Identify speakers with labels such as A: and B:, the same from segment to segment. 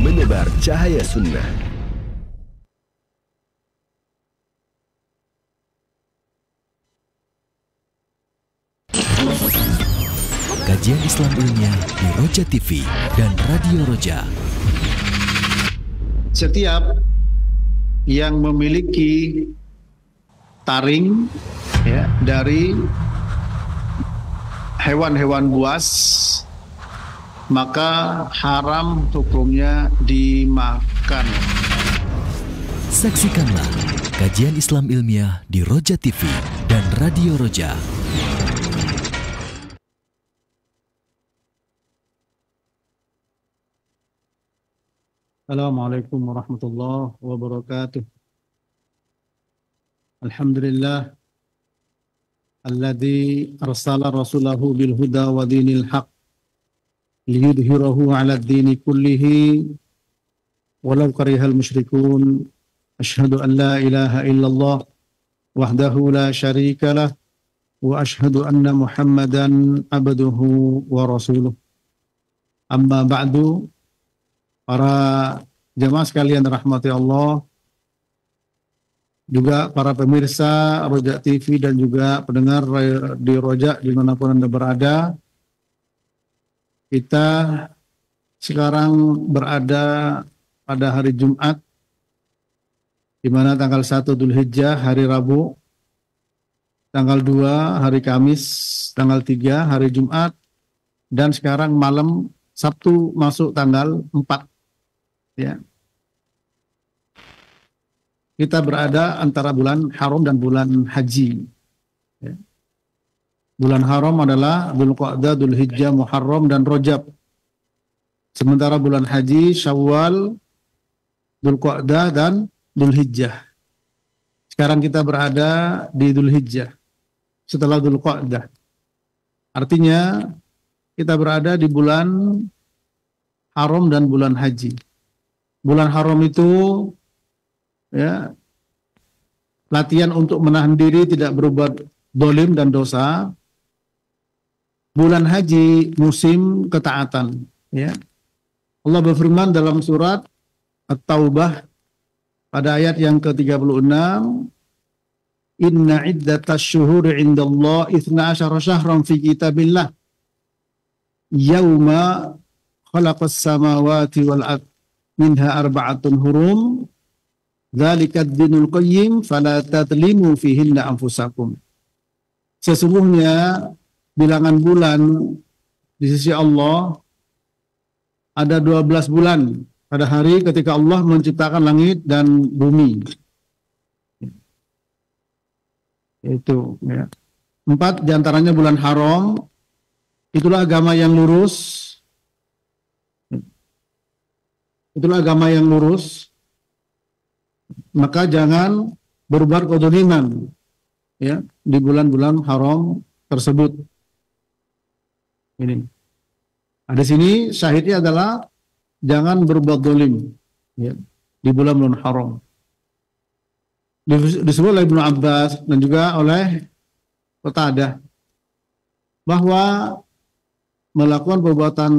A: menebar cahaya sunnah.
B: Kajian Islam ilmiah di Roja TV dan Radio Roja.
C: Setiap yang memiliki taring ya, dari hewan-hewan buas, maka haram hukumnya dimakan.
B: Saksikanlah kajian Islam ilmiah di Roja TV dan Radio Roja.
C: Assalamualaikum warahmatullahi wabarakatuh. Alhamdulillah alladzi arsala rasulahu bil huda wa dinil haq liyudhhirahu 'ala ad-dini kullihi walau karihal musyrikun. Asyhadu an la ilaha illallah wahdahu la syarika lah wa asyhadu anna Muhammadan abduhu wa rasuluh. Amma ba'du. Para jemaah sekalian rahmati Allah, juga para pemirsa Roja TV dan juga pendengar di Roja dimanapun Anda berada, kita sekarang berada pada hari Jumat, di mana tanggal 1 Dzulhijjah hari Rabu, tanggal 2 hari Kamis, tanggal 3 hari Jumat, dan sekarang malam Sabtu masuk tanggal 4. Ya. Kita berada antara bulan haram dan bulan haji. Ya. Bulan haram adalah Dzulqa'dah, Dzulhijjah, Muharram, dan Rajab. Sementara bulan haji Syawal, Dzulqa'dah, dan Dzulhijjah. Sekarang kita berada di Dzulhijjah setelah Dzulqa'dah. Artinya kita berada di bulan haram dan bulan haji. Bulan haram itu ya, latihan untuk menahan diri tidak berbuat dolim dan dosa. Bulan haji musim ketaatan. Ya. Allah berfirman dalam surat At-Taubah pada ayat yang ke-36, Inna iddatas syuhuri indallah 12 syahran fi kitabillah yauma khalaqas samawati wal ardh minha arba'atun hurum dzalika ad-dinul qayyim fala tadlimu fihinna anfusakum. Sesungguhnya bilangan bulan di sisi Allah ada 12 bulan pada hari ketika Allah menciptakan langit dan bumi. Itu ya. 4 diantaranya bulan haram. Itulah agama yang lurus. Itulah agama yang lurus. Maka jangan berbuat kezaliman ya di bulan-bulan haram tersebut. Ini. Di sini syahidnya adalah jangan berbuat zalim ya di bulan-bulan haram. Disebut oleh Ibnu Abbas dan juga oleh Qatadah bahwa melakukan perbuatan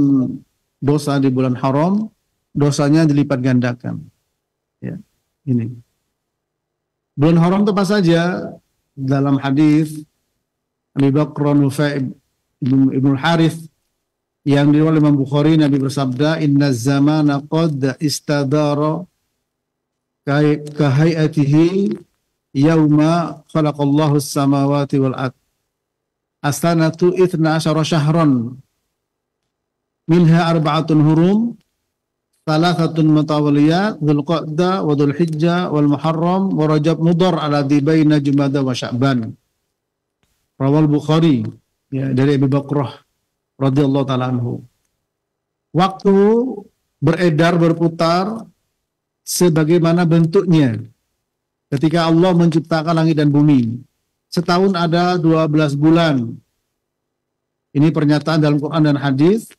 C: dosa di bulan haram, dosanya dilipat gandakan. Ya, ini. Bulan haram itu apa saja? Dalam hadis Abi Bakr Nufai Ibnu Harith yang diriwayatkan Imam Bukhari, Nabi bersabda, "Inna zamana qad istadara kahayatihi yauma khalaqallahu as-samawati wal ard. As-sanatu 12 syahran minha arba'atun hurum thalathatun mutawaliyat Dzulqa'dah wa Dzulhijjah wal Muharram wa Rajab mudhar ala baina Jumada wa Sya'ban." Rawal Bukhari ya, dari Abu Bakrah radhiyallahu taala anhu. Waktu beredar berputar sebagaimana bentuknya ketika Allah menciptakan langit dan bumi. Setahun ada 12 bulan. Ini pernyataan dalam Quran dan hadis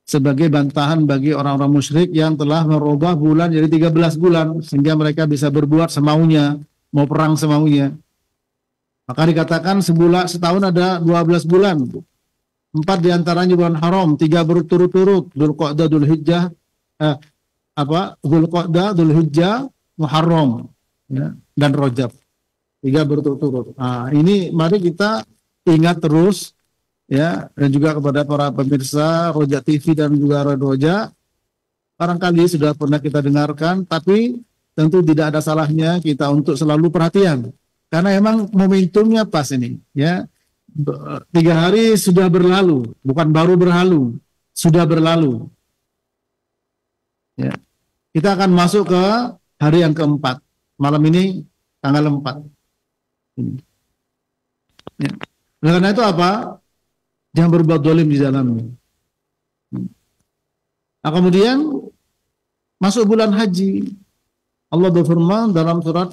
C: sebagai bantahan bagi orang-orang musyrik yang telah merubah bulan jadi 13 bulan sehingga mereka bisa berbuat semaunya, mau perang semaunya. Maka dikatakan setahun ada 12 bulan. 4 diantaranya bulan haram, 3 berturut-turut, Dzulqa'dah, Dzulhijjah, Dzulqa'dah, Dzulhijjah, Muharram, ya, dan Rajab. 3 berturut-turut. Nah, ini mari kita ingat terus, ya, dan juga kepada para pemirsa Roja TV dan juga Roja, barangkali sudah pernah kita dengarkan, tapi tentu tidak ada salahnya kita untuk selalu perhatian, karena emang momentumnya pas ini, ya. 3 hari sudah berlalu, bukan baru berlalu, sudah berlalu. Ya. Kita akan masuk ke hari yang keempat. Malam ini tanggal 4. Ya. Karena itu apa? Jangan berbuat dolim di dalamnya. Nah, kemudian masuk bulan haji. Allah berfirman dalam surat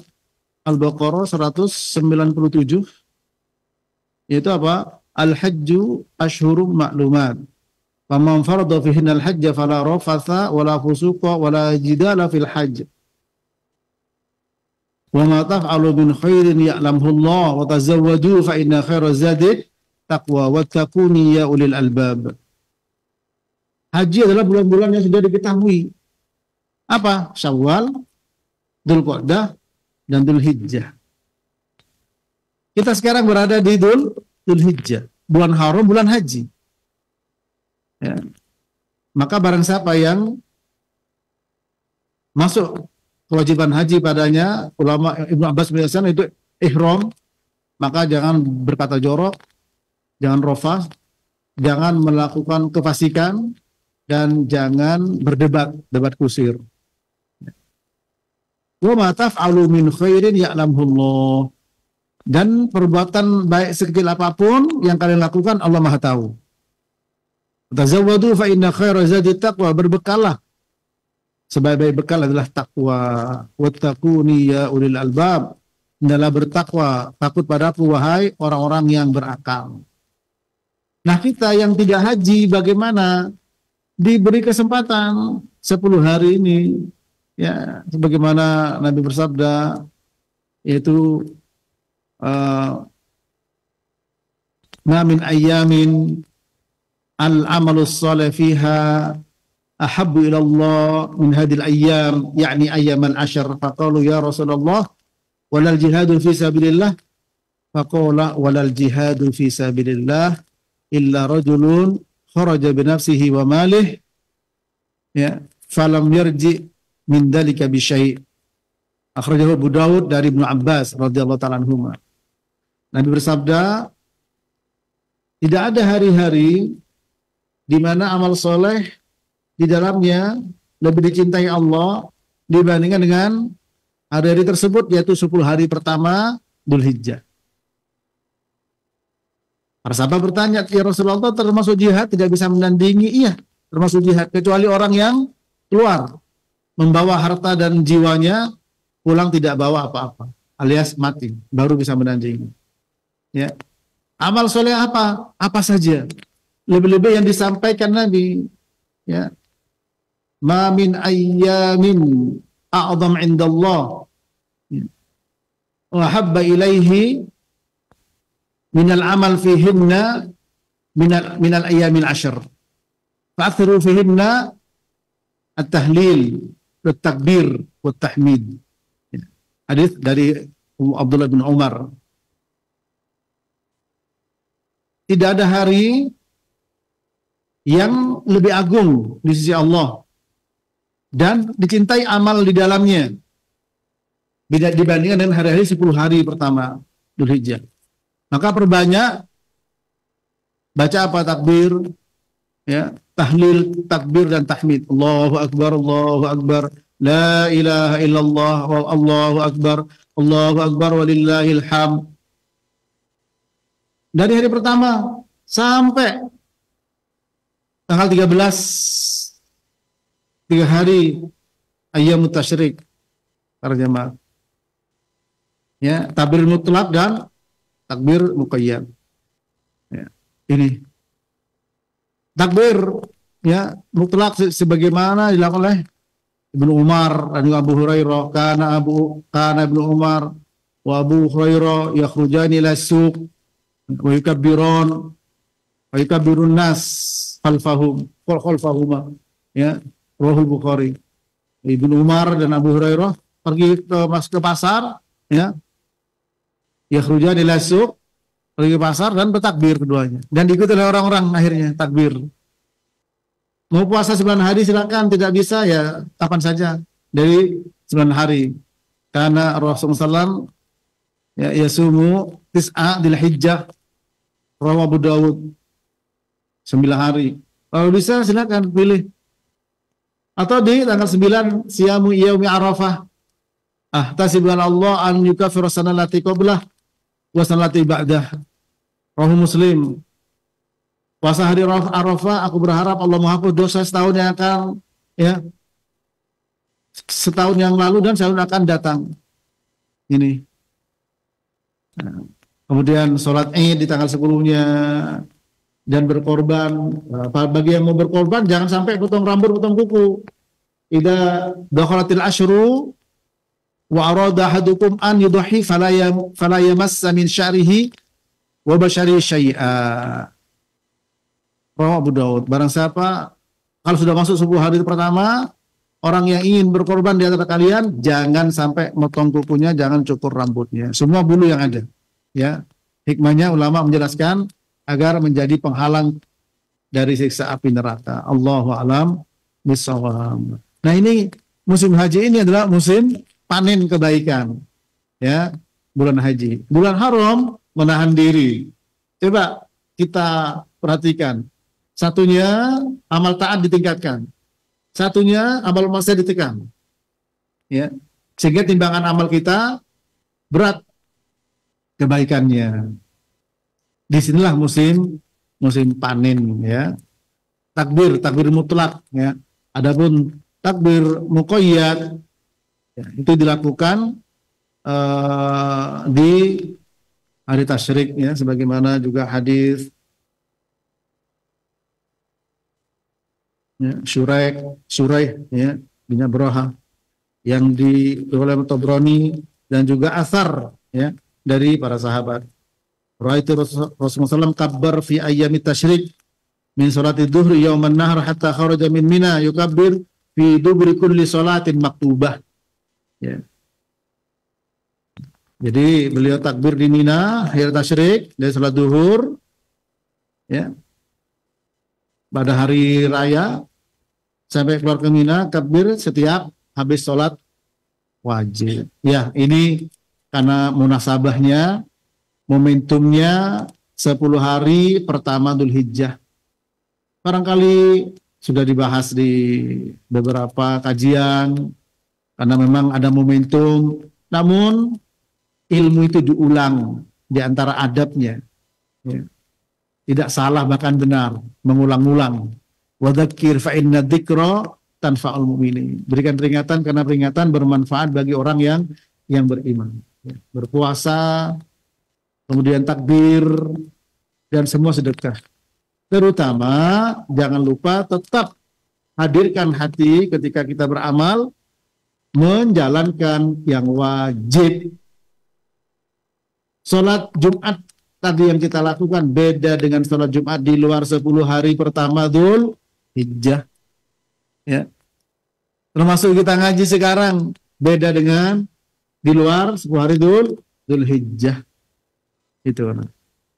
C: Al-Baqarah 197, yaitu apa? Al-hajju asyhurum ma'lumat. Faman farada fihinna al-hajja fala rafatha wala fusuqa wala jidala fil hajj. Wa ma taf'alu min khairin ya'lamhu Allah wa tazawwaju fa inna khaira zadi taqwa wattaquni ya ulil albab. Haji adalah bulan-bulan yang sudah diketahui. Apa? Syawal, Dzulqa'dah, dan Dzulhijjah. Kita sekarang berada di Dzulhijjah, bulan haram, bulan haji. Ya. Maka barang siapa yang masuk kewajiban haji padanya, ulama Ibnu Abbas biasanya itu ihram, maka jangan berkata jorok, jangan rafas, jangan melakukan kefasikan, dan jangan berdebat, debat kusir. Wa ma taf'alu min khairin ya'lamullah. Dan perbuatan baik sekecil apapun yang kalian lakukan, Allah Maha tahu. Tazawwadu fa inna khaira zadi taqwa. Berbekallah. Sebaik-baik bekal adalah takwa. Wattaquni ya ulil albab. Hendaklah bertakwa, takut padaku wahai orang-orang yang berakal. Nah, kita yang tidak haji bagaimana? Diberi kesempatan 10 hari ini, ya, sebagaimana Nabi bersabda, yaitu ma min ayyamin al-amalus salih fiha ahabbu ila Allah min hadhil ayyam, yakni ayyam al-ashr. Faqalu ya Rasulullah walal jihadu fi sabilillah, faqala walal jihadu fi sabilillah illa rajulun kharaja bi nafsihi wa malih, ya, falam yarji min dalika bi syai'. Akhrajahu Abu Dawud dari Ibnu Abbas radhiyallahu ta'ala anhuma. Nabi bersabda, tidak ada hari-hari di mana amal soleh di dalamnya lebih dicintai Allah dibandingkan dengan hari-hari tersebut, yaitu 10 hari pertama Dzulhijjah. Para sahabat bertanya, ya Rasulullah, termasuk jihad tidak bisa menandingi? Iya, termasuk jihad, kecuali orang yang keluar membawa harta dan jiwanya, pulang tidak bawa apa-apa, alias mati, baru bisa menandingi. Ya. Amal soleh apa? Apa saja. Lebih-lebih yang disampaikan Nabi. Ya. Ma min ayyamin a'zam indallah wa habba ilaihi minal amal fihinna minal ayyamil ashr. Fa'athiru fihinna at-tahlil, at-takbir, wat-tahmid. Hadis dari Abdullah bin Umar. Tidak ada hari yang lebih agung di sisi Allah dan dicintai amal di dalamnya dibandingkan dengan hari-hari 10 hari pertama Dzulhijjah. Maka perbanyak baca apa? Takbir, ya, tahlil, takbir, dan tahmid. Allahu Akbar, Allahu Akbar, la ilaha illallah, Allahu Akbar, walillahil hamd. Dari hari pertama sampai tanggal 13, 3 hari ayyamut tasyrik para jemaah. Ya, takbir mutlak dan takbir muqayyad. Ya, ini takbir, ya, mutlak sebagaimana dilakukan oleh Ibnu Umar dan juga Abu Hurairah. Kana Ibnu Umar wa Abu Hurairah yakhrujani ila suq wa yukabbirun nas khalfahuma, ya, Rahul Bukhari. Ibnu Umar dan Abu Hurairah pergi ke pasar, ya, yakhrujan ila suq, pergi ke pasar dan bertakbir keduanya. Dan diikuti oleh orang-orang akhirnya takbir. Mau puasa 9 hari silakan, tidak bisa ya kapan saja dari 9 hari. Karena Rasulullah SAW ya yasumu tis'a dzil hijjah, rawahu Abu Dawud, 9 hari. Kalau bisa silakan pilih. Atau di tanggal 9 siyamu yaumi Arafah. Tasibuan Allah an yukaffira sanallati qablah wa sanallati ba'dah. Rawahu Muslim. Puasa hari Arafah, aku berharap Allah menghapus dosa setahun yang akan, ya, setahun yang lalu dan setahun akan datang. Ini. Nah, kemudian sholat Id di tanggal 10-nya dan berkorban. Bagi yang mau berkorban jangan sampai potong rambut, potong kuku. Idza dakhalatil asyru wa arada ahadukum an yudhi fala yamassa min sya'rihi wa bashari syai'a. Rawahu Abu Dawud. Barang siapa kalau sudah masuk 10 hari pertama, orang yang ingin berkorban di antara kalian jangan sampai motong kukunya, jangan cukur rambutnya, semua bulu yang ada. Ya, hikmahnya ulama menjelaskan agar menjadi penghalang dari siksa api neraka. Allahu a'lam bishawab. Nah, ini musim haji ini adalah musim panen kebaikan. Ya, bulan haji. Bulan haram menahan diri. Coba kita perhatikan. Satunya amal taat ditingkatkan. Satunya amal maksiat ditekan. Ya, sehingga timbangan amal kita berat kebaikannya. Disinilah musim panen, ya. Takbir mutlak, ya. Adapun takbir muqayyad, ya, itu dilakukan di hari tasyrik, ya, sebagaimana juga hadis, ya, Syuraih, ya, bin Abraha yang oleh Tabrani dan juga asar, ya, dari para sahabat. Ra'aitu Rasulullah SAW kabbar fi ayyamit tasyrik min salati dhuhri yauman nahr hatta kharaja min Mina yukabbir fi dubri kulli salatin maktubah. Ya. Jadi beliau takbir di Mina hari tasyrik dari salat zuhur, ya, pada hari raya sampai keluar ke Mina, takbir setiap habis sholat wajib. Ya, ini karena munasabahnya, momentumnya 10 hari pertama Dzulhijjah. Barangkali sudah dibahas di beberapa kajian, karena memang ada momentum, namun ilmu itu diulang di antara adabnya. Ya. Tidak salah, bahkan benar, mengulang-ulang. Wadzakir fa inna dzikra tanfa'ul mu'minin. Berikan peringatan karena peringatan bermanfaat bagi orang yang beriman. Ya. Berpuasa, kemudian takbir, dan semua sedekah. Terutama jangan lupa tetap hadirkan hati ketika kita beramal, menjalankan yang wajib. Sholat Jumat tadi yang kita lakukan beda dengan sholat Jumat di luar 10 hari pertama Dzulhijjah. Ya. Termasuk kita ngaji sekarang beda dengan di luar 10 hari Dzulhijjah. Itu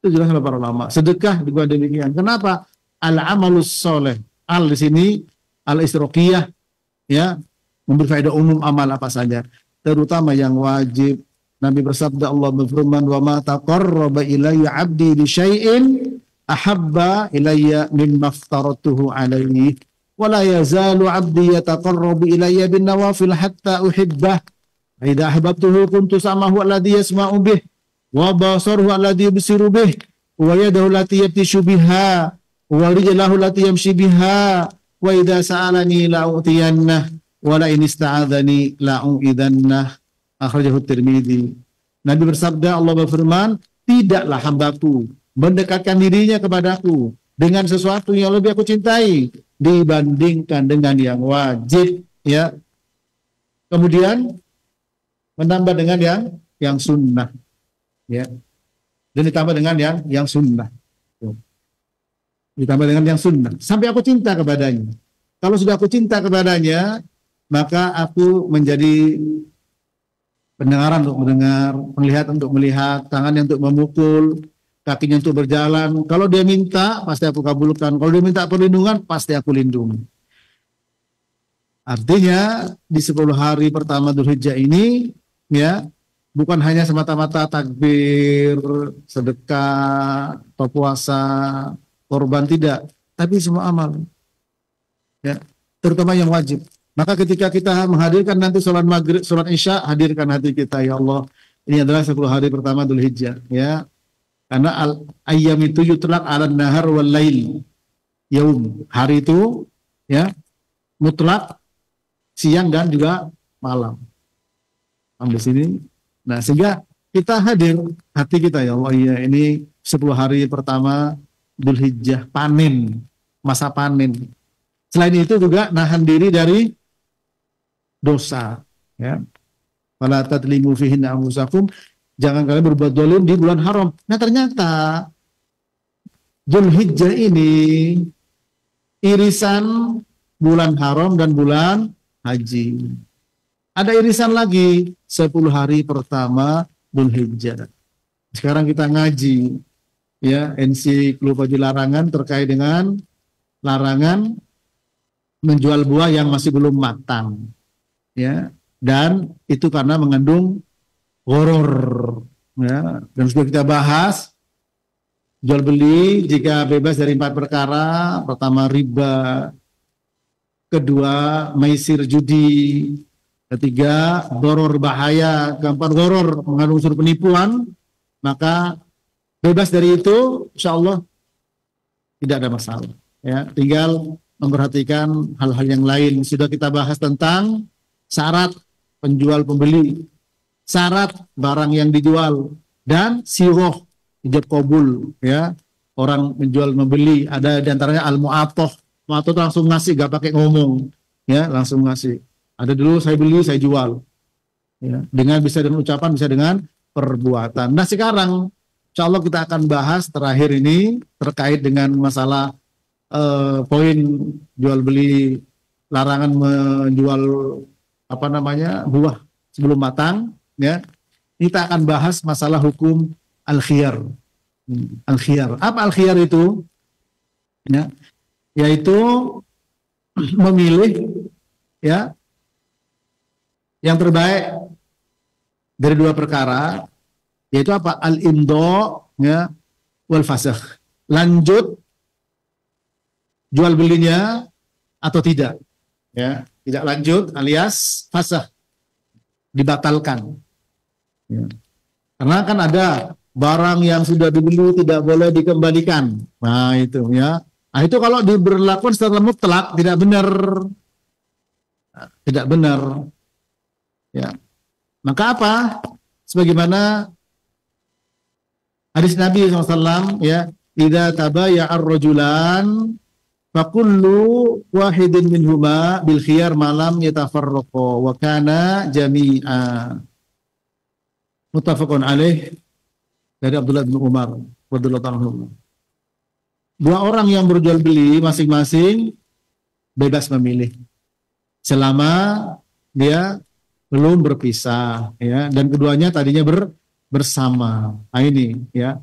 C: jelas oleh para ulama. Sedekah juga demikian. Kenapa? Al-amalus soleh. Al di sini al-istiraqiyah, ya, memberi faedah umum amal apa saja, terutama yang wajib. Nabi bersabda, Allah berfirman, wa ma taqarraba ilayya 'abdi bi syai'in ahabba ilayya mimma aftaratuhu alaihi wa la yazalu 'abdi yataqarrabu ilayya bin nawafil hatta uhibbah. Idza ahbabtuhu kuntu samahu alladhi yasma'u bih wa basaruhu alladhi yubsiru bih wa yadahu allati yabtishu biha wa rijluhu allati yamshi biha wa idza sa'alani la'utiyannah wa la in ista'adzani la'u'idannah. Akhrajahu Tirmidzi. Nabi bersabda, Allah berfirman, tidaklah hambaku mendekatkan dirinya kepadaku dengan sesuatu yang lebih aku cintai dibandingkan dengan yang wajib, ya. Kemudian menambah dengan yang sunnah, ya. Dan ditambah dengan yang sunnah. Ditambah dengan yang sunnah sampai aku cinta kepadanya. Kalau sudah aku cinta kepadanya, maka aku menjadi pendengaran untuk mendengar, penglihatan untuk melihat, tangannya untuk memukul, kakinya untuk berjalan. Kalau dia minta, pasti aku kabulkan. Kalau dia minta perlindungan, pasti aku lindungi. Artinya di 10 hari pertama Dzulhijjah ini, ya, bukan hanya semata-mata takbir, sedekah, atau puasa, korban, tidak, tapi semua amal, ya, terutama yang wajib. Maka ketika kita menghadirkan nanti sholat maghrib, sholat isya, hadirkan hati kita, ya Allah, ini adalah 10 hari pertama Dzulhijjah, ya, karena ayyam itu yutlaq ala nahar wal lail, yaum, hari itu, ya, mutlak siang dan juga malam. Sampai sini. Nah, sehingga kita hadir hati kita, ya Allah, iya, ini 10 hari pertama Dzulhijjah, panen, masa panen. Selain itu juga nahan diri dari dosa, ya. Fala tadlimu fihinna anfusakum, jangan kalian berbuat zalim di bulan haram. Nah, ternyata Dzulhijjah ini irisan bulan haram dan bulan haji. Ada irisan lagi 10 hari pertama Dzulhijjah. Sekarang kita ngaji, ya, ensiklopedia larangan terkait dengan larangan menjual buah yang masih belum matang, ya, dan itu karena mengandung gharar, ya. Dan sudah kita bahas jual beli jika bebas dari 4 perkara. Pertama riba, kedua maisir judi, ketiga gharar bahaya, keempat gharar mengandung unsur penipuan, maka bebas dari itu insya Allah tidak ada masalah, ya. Tinggal memperhatikan hal-hal yang lain. Sudah kita bahas tentang syarat penjual pembeli, syarat barang yang dijual, dan siroh ijab kabul, ya, orang menjual membeli. Ada diantaranya al-mu'atoh. Mu'atoh itu langsung ngasih, gak pakai ngomong, ya, langsung ngasih. Ada dulu saya beli, saya jual, ya, dengan bisa dengan ucapan, bisa dengan perbuatan. Nah, sekarang insya Allah kita akan bahas terakhir ini terkait dengan masalah poin jual beli, larangan menjual buah sebelum matang, ya. Kita akan bahas masalah hukum al-khiyar. Al-khiyar. Apa al-khiyar itu? Ya, yaitu memilih, ya, yang terbaik dari 2 perkara, yaitu apa? Al-imdo, ya, wal fasakh. Lanjut jual belinya atau tidak, ya, tidak lanjut alias fasakh, dibatalkan, ya. Karena kan ada barang yang sudah dibeli tidak boleh dikembalikan. Nah, itu, ya. Nah, itu kalau diberlakukan secara mutlak tidak benar. Tidak benar. Ya. Maka apa? Sebagaimana hadis Nabi SAW, ya, idza tabaya'ar rajulan fakullu wahidin minhuma bil khiyar malam yatafarraqa wa kana jami'a. Muttafaqun alaih, dari Abdullah bin Umar radhiyallahu anhu. 2 orang yang berjual beli masing-masing bebas memilih selama dia belum berpisah, ya, dan keduanya tadinya bersama. Nah, ini, ya.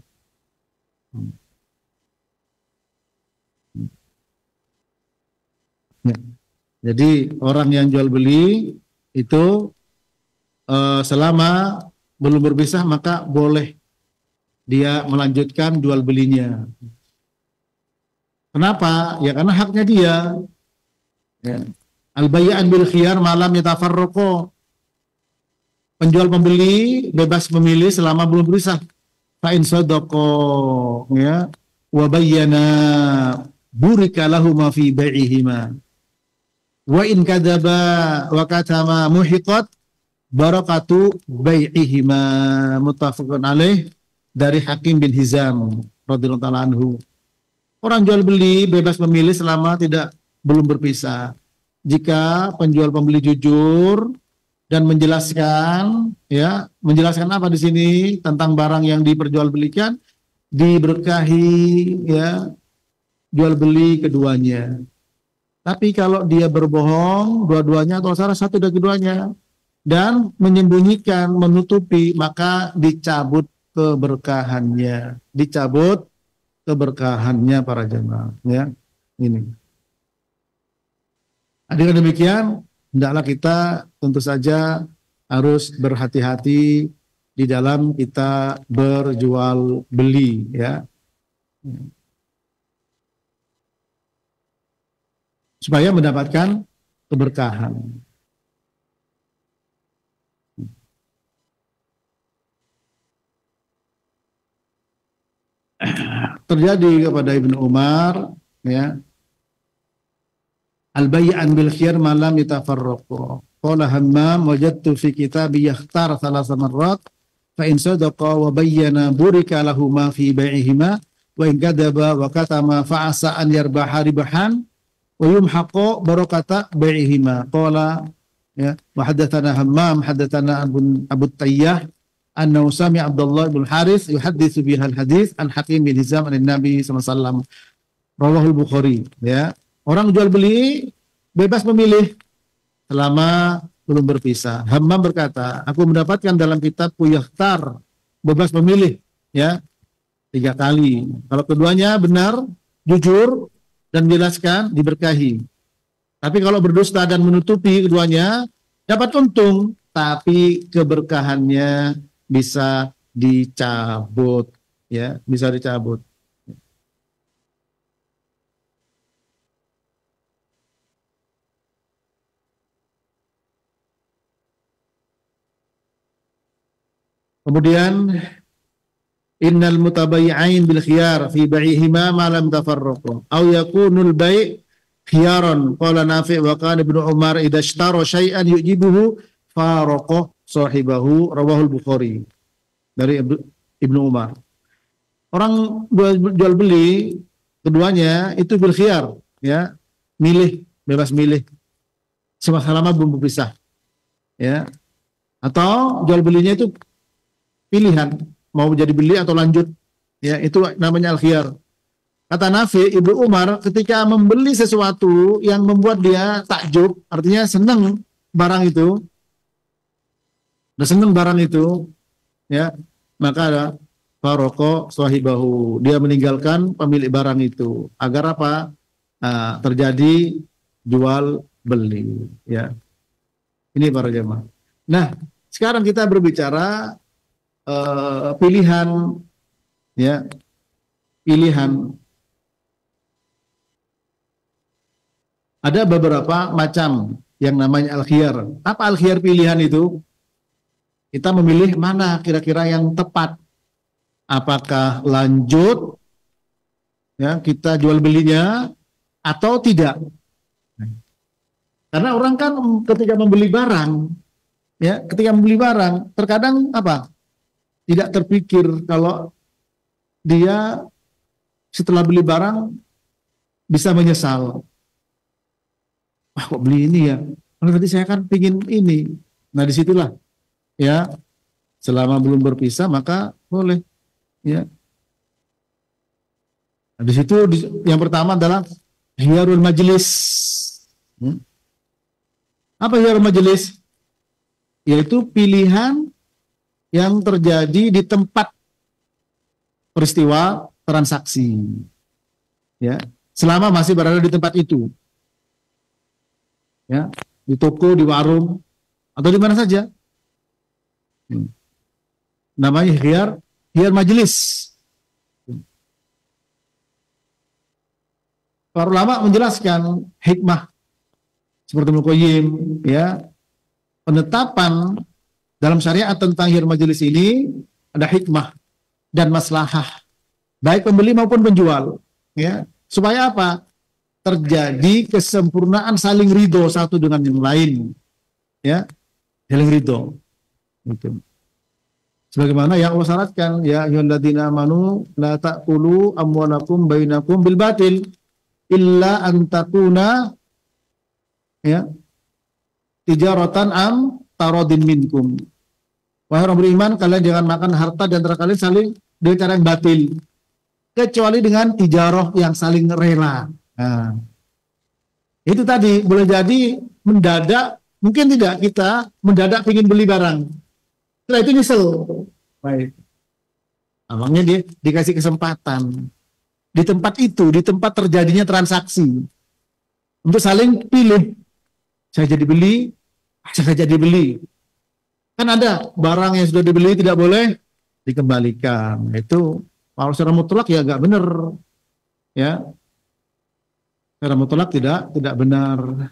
C: Ya. Jadi orang yang jual beli itu selama belum berpisah maka boleh dia melanjutkan jual belinya. Kenapa? Ya karena haknya dia. Ya. Al-bay'an bil khiyar malam yatafarraqo. Penjual pembeli bebas memilih selama belum berpisah. Fa in sadaqa, ya, wa bayyana burika lahuma fi bai'ihima. Wa in kadzaba wa katama muhiqat barakatu bai'ihima. Muttafaqun alaih, dari Hakim bin Hizam radhiyallahu ta'ala anhu. Orang jual beli bebas memilih selama belum berpisah. Jika penjual pembeli jujur dan menjelaskan, ya, menjelaskan apa di sini tentang barang yang diperjualbelikan, diberkahi, ya, jual beli keduanya. Tapi kalau dia berbohong, dua-duanya atau salah satu dari keduanya, dan menyembunyikan, menutupi, maka dicabut keberkahannya. Dicabut keberkahannya para jemaah. Ya, ini. Dengan demikian, hendaklah kita tentu saja harus berhati-hati di dalam kita berjual beli, ya, supaya mendapatkan keberkahan. Terjadi kepada Ibnu Umar, ya, al-bay'an bil khiyar ma lam yatafarraqu. Qala Hammam wajadtu fi kitabi yakhtar thalatha marrat fa in sadaqa wa bayyana burika lahu ma fi bai'ihima wa in kadaba wa katama fa asa an yarbaha ribahan wa yumhaqu barakata bai'ihima. Qala, ya, wa haddatsana Hammam haddatsana Abu Tayyah annahu sami Abdullah bin Harith yuhadditsu bihal hadits an Hakim bin Hizam an Nabi sallallahu alaihi wasallam. Rawahul Bukhari, ya. Orang jual beli bebas memilih selama belum berpisah. Hammam berkata, aku mendapatkan dalam kitabku Yakhtar, bebas memilih, ya, 3 kali. Kalau keduanya benar, jujur dan menjelaskan, diberkahi. Tapi kalau berdusta dan menutupi keduanya, dapat untung, tapi keberkahannya bisa dicabut, ya, bisa dicabut. Kemudian innal mutabayyi'ain bil khiyar fi bai'ihima ma lam tafarraqu aw yakunul bai' khiyaran. Qala Nafi' wa kana Ibnu Umar idza ishtara syai'an yujibuhu faraqa sahibahu. Rawahul Bukhari. Dari Ibnu Umar. Orang jual beli keduanya itu bil khiyar, ya, milih, bebas milih selama belum berpisah, ya. Atau jual belinya itu pilihan, mau jadi beli atau lanjut, ya, itu namanya al-khiyar. Kata Nafi, Ibnu Umar ketika membeli sesuatu yang membuat dia takjub, artinya senang barang itu, udah senang barang itu, ya, maka ada faroko sahibahu, dia meninggalkan pemilik barang itu agar apa? Terjadi jual beli, ya. Ini para jemaah. Nah, sekarang kita berbicara pilihan, ya, pilihan. Ada beberapa macam yang namanya al-khiyar. Apa al-khiyar pilihan itu? Kita memilih mana kira-kira yang tepat. Apakah lanjut, ya, kita jual belinya atau tidak? Karena orang kan ketika membeli barang, ya, ketika membeli barang terkadang apa? Tidak terpikir kalau dia setelah beli barang bisa menyesal. Wah, kok beli ini ya? Karena tadi saya kan pingin ini. Nah, disitulah, ya, selama belum berpisah maka boleh, ya. Nah, di situ yang pertama adalah khiyarul majlis. Apa khiyarul majlis? Yaitu pilihan yang terjadi di tempat peristiwa transaksi, ya, selama masih berada di tempat itu, ya, di toko, di warung, atau di mana saja. Namanya khiyar majelis. Para ulama menjelaskan hikmah seperti Ibnu Qayyim, ya, penetapan dalam syariat tentang khiyar majelis ini ada hikmah dan maslahah baik pembeli maupun penjual, ya, supaya apa? Terjadi kesempurnaan saling ridho satu dengan yang lain, ya, saling ridho. Gitu. Sebagaimana yang Allah syaratkan, ya ayyuhalladzina amanu la ta'kulu amwalakum bainakum bil batil illa an takuna, ya, tijaratan am taradin minkum. Wahai orang beriman, kalian jangan makan harta di antara kalian saling dengan cara yang batil, kecuali dengan tijarah yang saling rela. Nah, Itu tadi boleh jadi mendadak, mungkin tidak kita mendadak ingin beli barang. Setelah itu nyesel. Baik. Awalnya dia dikasih kesempatan. Di tempat itu, di tempat terjadinya transaksi. Untuk saling pilih. Saya jadi beli, saya jadi beli. Kan ada barang yang sudah dibeli tidak boleh dikembalikan. Itu kalau secara mutlak ya nggak benar. Ya, secara mutlak tidak benar.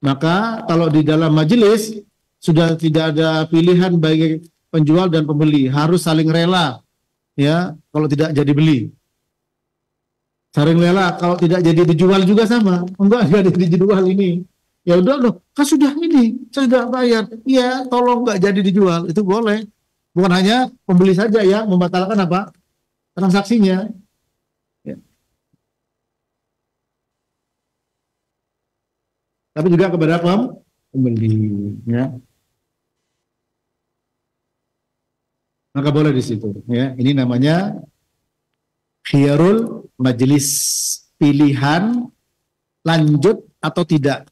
C: Maka kalau di dalam majelis sudah tidak ada pilihan bagi penjual dan pembeli, harus saling rela. Ya, kalau tidak jadi beli. Saling rela, kalau tidak jadi dijual juga sama. Enggak jadi dijual ini. Ya udah loh, kan sudah ini, saya sudah bayar. Iya, tolong nggak jadi dijual, itu boleh. Bukan hanya pembeli saja ya membatalkan apa transaksinya. Ya. Tapi juga kepada pembeli. Ya. Maka boleh di situ. Ya, ini namanya khiyarul majelis, pilihan lanjut atau tidak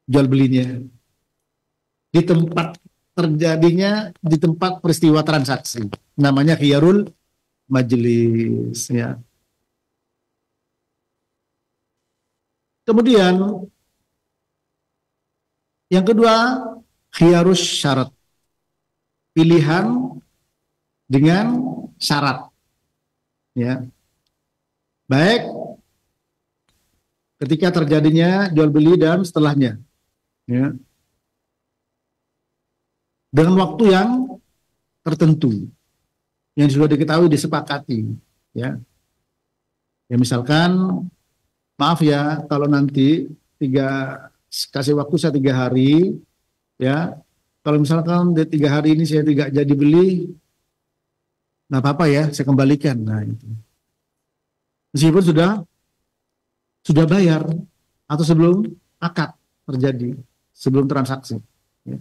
C: jual belinya di tempat terjadinya, di tempat peristiwa transaksi, namanya khiyarul majelis. Ya. Kemudian yang kedua khiyarus syarat, pilihan dengan syarat. Ya. Baik ketika terjadinya jual beli dan setelahnya. Ya. Dengan waktu yang tertentu yang sudah diketahui, disepakati. Ya. Ya misalkan, maaf ya kalau nanti kasih waktu saya 3 hari, ya. Kalau misalkan di 3 hari ini saya tidak jadi beli, nggak apa-apa ya, saya kembalikan. Nah itu. Meskipun sudah bayar atau sebelum akad terjadi, sebelum transaksi. Ya.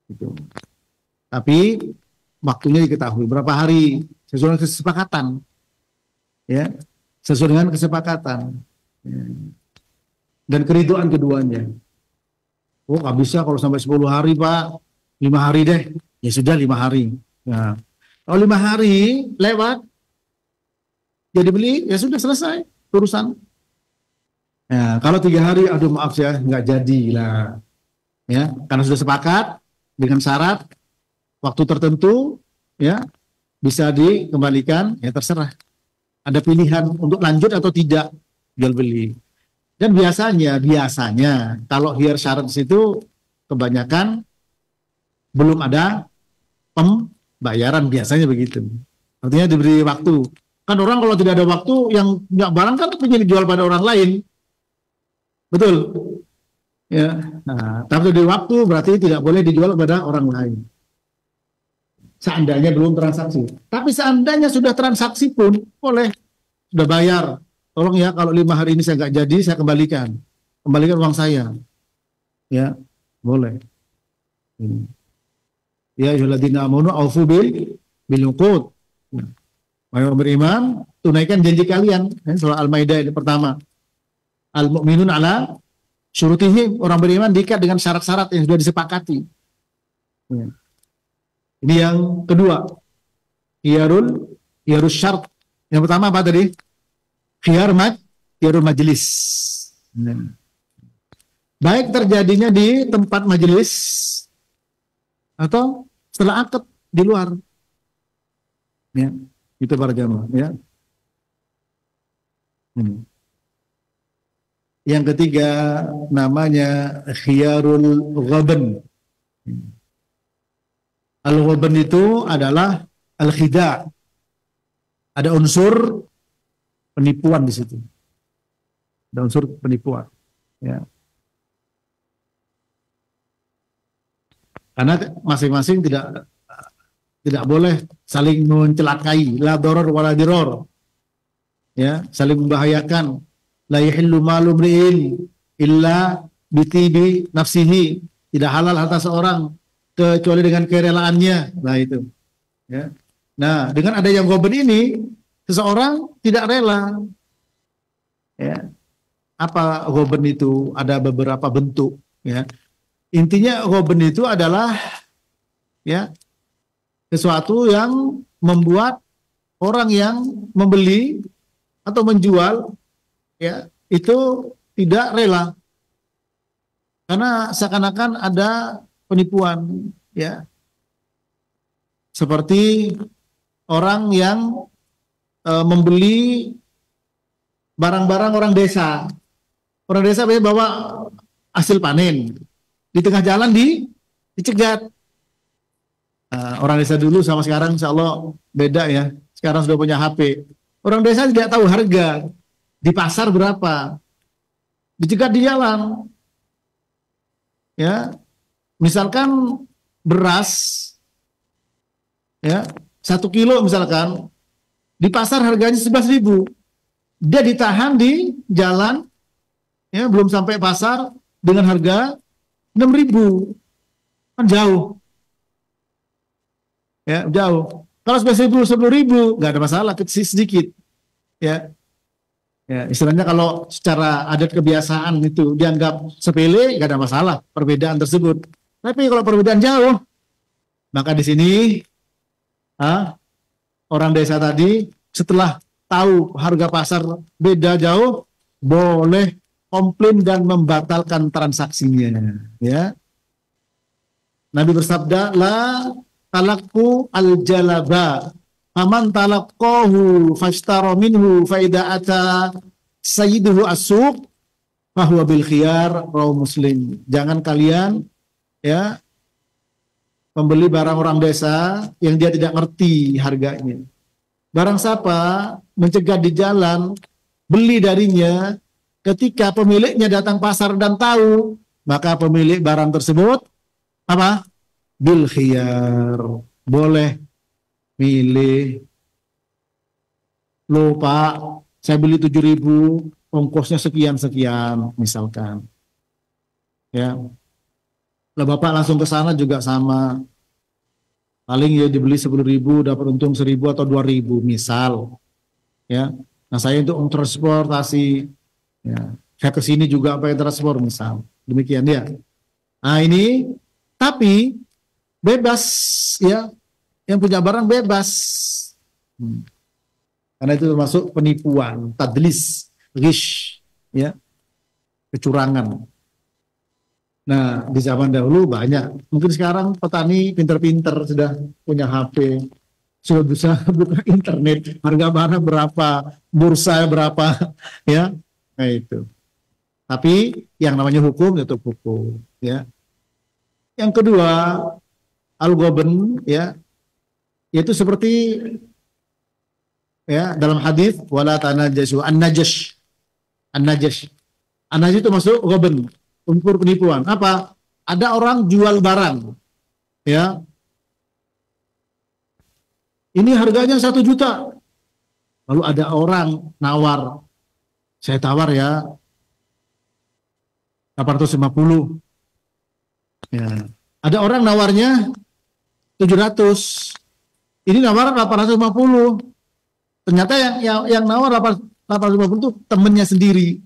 C: Gitu. Tapi waktunya diketahui berapa hari sesuai dengan kesepakatan, ya, sesuai dengan kesepakatan, ya. Dan keriduan keduanya. Oh nggak bisa kalau sampai 10 hari Pak, 5 hari deh, ya sudah 5 hari. Nah, kalau 5 hari lewat, jadi beli ya sudah selesai urusan. Nah, kalau 3 hari, aduh maaf ya nggak jadi lah, ya, karena sudah sepakat dengan syarat waktu tertentu, ya, bisa dikembalikan, ya terserah. Ada pilihan untuk lanjut atau tidak jual beli. Dan biasanya kalau khiyar syarat itu kebanyakan belum ada pembayaran, biasanya begitu. Artinya diberi waktu. Kan orang kalau tidak ada waktu, yang punya barang kan ingin dijual pada orang lain. Betul. Ya. Nah, tapi di waktu berarti tidak boleh dijual kepada orang lain. Seandainya belum transaksi. Tapi seandainya sudah transaksi pun boleh, sudah bayar. Tolong ya kalau 5 hari ini saya nggak jadi, saya kembalikan uang saya. Ya, boleh. Ya ayyuhalladzina amanu aufu bil uqud. Wahai orang beriman, tunaikan janji kalian. Surah Al-Maidah ini pertama. Al-mu'minun ala syurutihim, orang beriman diikat dengan syarat-syarat yang sudah disepakati. Ya. Ini yang kedua. Khiyarus syarat. Yang pertama apa tadi? Khiyarul majelis. Baik terjadinya di tempat majelis atau setelah akad di luar. Ya, itu para jamaah, ya. Yang ketiga namanya khiyarul ghaban. Al-ghaban itu adalah al-khida'. Ada unsur penipuan di situ. Ada unsur penipuan. Ya. Karena masing-masing tidak boleh saling mencelakai, la doror wala diror. Ya, saling membahayakan. La yahillu malu mri'in illa bitibi nafsihi. Tidak halal harta seorang kecuali dengan kerelaannya. Nah itu. Ya. Nah, dengan ada yang goben ini, seseorang tidak rela, ya, Apa ghoben itu? Ada beberapa bentuk, ya. Intinya ghoben itu adalah, ya, sesuatu yang membuat orang yang membeli atau menjual, ya, itu tidak rela karena seakan-akan ada penipuan, ya, seperti orang yang membeli barang-barang orang desa. Orang desa biasanya bawa hasil panen, di tengah jalan dicegat. Orang desa dulu sama sekarang insya Allah beda, ya. Sekarang sudah punya HP. Orang desa tidak tahu harga di pasar berapa, dicegat di jalan, ya. Misalkan beras, ya, 1 kilo misalkan di pasar harganya 11.000, dia ditahan di jalan, ya, belum sampai pasar dengan harga 6.000, kan jauh, ya, jauh. Kalau 10.000 nggak ada masalah, kecil sedikit, ya. Ya, istilahnya kalau secara adat kebiasaan itu dianggap sepele, nggak ada masalah perbedaan tersebut. Tapi kalau perbedaan jauh, maka di sini orang desa tadi setelah tahu harga pasar beda jauh, boleh komplain dan membatalkan transaksinya, ya. Nabi bersabda, la talaqu al-jalaba faman talaqahu fashtara minhu fa idza ata sayyiduhu as-suq fa huwa bil khiyar, rawahu Muslim. Jangan kalian, ya, membeli barang orang desa yang dia tidak ngerti harganya. Barang siapa mencegat di jalan, beli darinya, ketika pemiliknya datang pasar dan tahu, maka pemilik barang tersebut apa? Bil khiyar, boleh milih. Loh Pak, saya beli 7.000, ongkosnya sekian-sekian misalkan, ya. Lah Bapak langsung ke sana juga sama, paling ya dibeli 10.000 dapat untung 1.000 atau 2.000 misal, ya. Nah saya untuk transportasi, ya, saya ke sini juga pakai transport misal, demikian, ya. Nah ini, tapi bebas, ya, yang punya barang bebas, karena itu termasuk penipuan, tadlis, ghish, ya, kecurangan. Nah di zaman dahulu banyak, mungkin sekarang petani pinter-pinter sudah punya HP, sudah bisa buka internet, harga barang berapa, bursa berapa, ya. Nah itu. Tapi yang namanya hukum itu hukum, ya. Yang kedua, al-ghoben, ya, yaitu seperti, ya, dalam hadis wala tanajasu, an-najash itu masuk ghoben, unsur penipuan. Apa? Ada orang jual barang, ya, ini harganya 1 juta, lalu ada orang nawar, saya tawar ya 850, ya. Ada orang nawarnya 700, ini nawar 850. Ternyata yang nawar 850 itu temennya sendiri.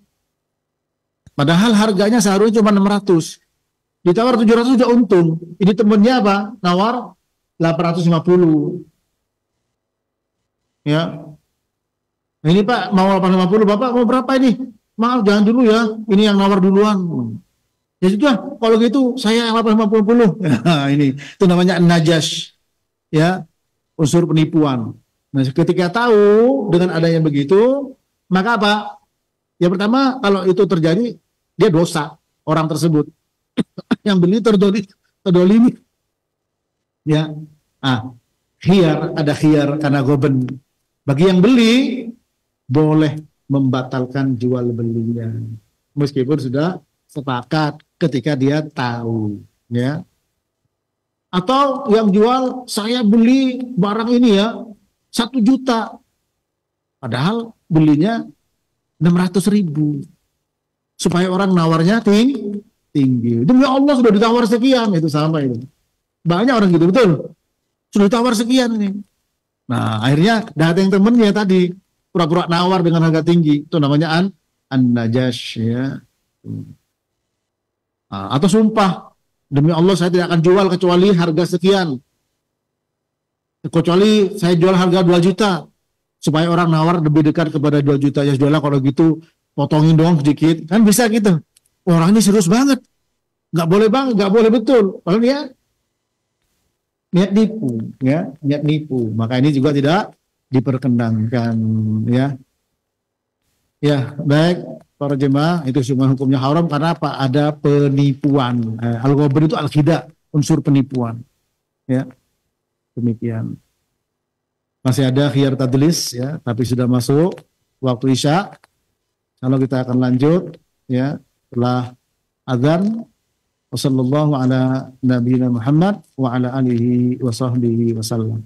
C: Padahal harganya seharusnya cuma 600. Ditawar 700 udah untung. Ini temennya apa? Nawar 850. Ya. Ini Pak mau 850, Bapak mau berapa ini? Maaf jangan dulu ya. Ini yang nawar duluan. Ya sudah, kalau gitu saya 850. Ya, ini itu namanya najas, ya, unsur penipuan. Nah, ketika tahu dengan adanya begitu, maka apa? Yang pertama, kalau itu terjadi, dia dosa orang tersebut. Yang beli terdolimi. Ya, khiyar, ada khiyar karena ghoben. Bagi yang beli, boleh membatalkan jual belinya, meskipun sudah sepakat ketika dia tahu, ya. Atau yang jual, saya beli barang ini ya 1 juta, padahal belinya 600.000, supaya orang nawarnya tinggi. Demi Allah sudah ditawar sekian, itu sama itu. Banyak orang gitu, betul. Sudah ditawar sekian nih. Nah, akhirnya datang temennya tadi, pura-pura nawar dengan harga tinggi. Itu namanya An-Najash ya. Atau sumpah, demi Allah saya tidak akan jual kecuali harga sekian. Kecuali saya jual harga 2 juta. Supaya orang nawar lebih dekat kepada 2 juta. Ya sudahlah kalau gitu potongin doang sedikit. Kan bisa gitu. Orang ini serius banget. Nggak boleh bang, nggak boleh betul. Kalau dia niat nipu, ya, niat nipu. Maka ini juga tidak diperkenankan, ya. Ya, baik para jemaah, itu semua hukumnya haram karena apa? Ada penipuan. Al-ghabr itu al-khida, unsur penipuan. Ya, demikian. Masih ada khiyar tadlis, ya, tapi sudah masuk waktu Isya. Kalau kita akan lanjut, ya, setelah azan. Wassallallahu ala nabiyina Muhammad wa ala alihi wa sahbihi wasallam.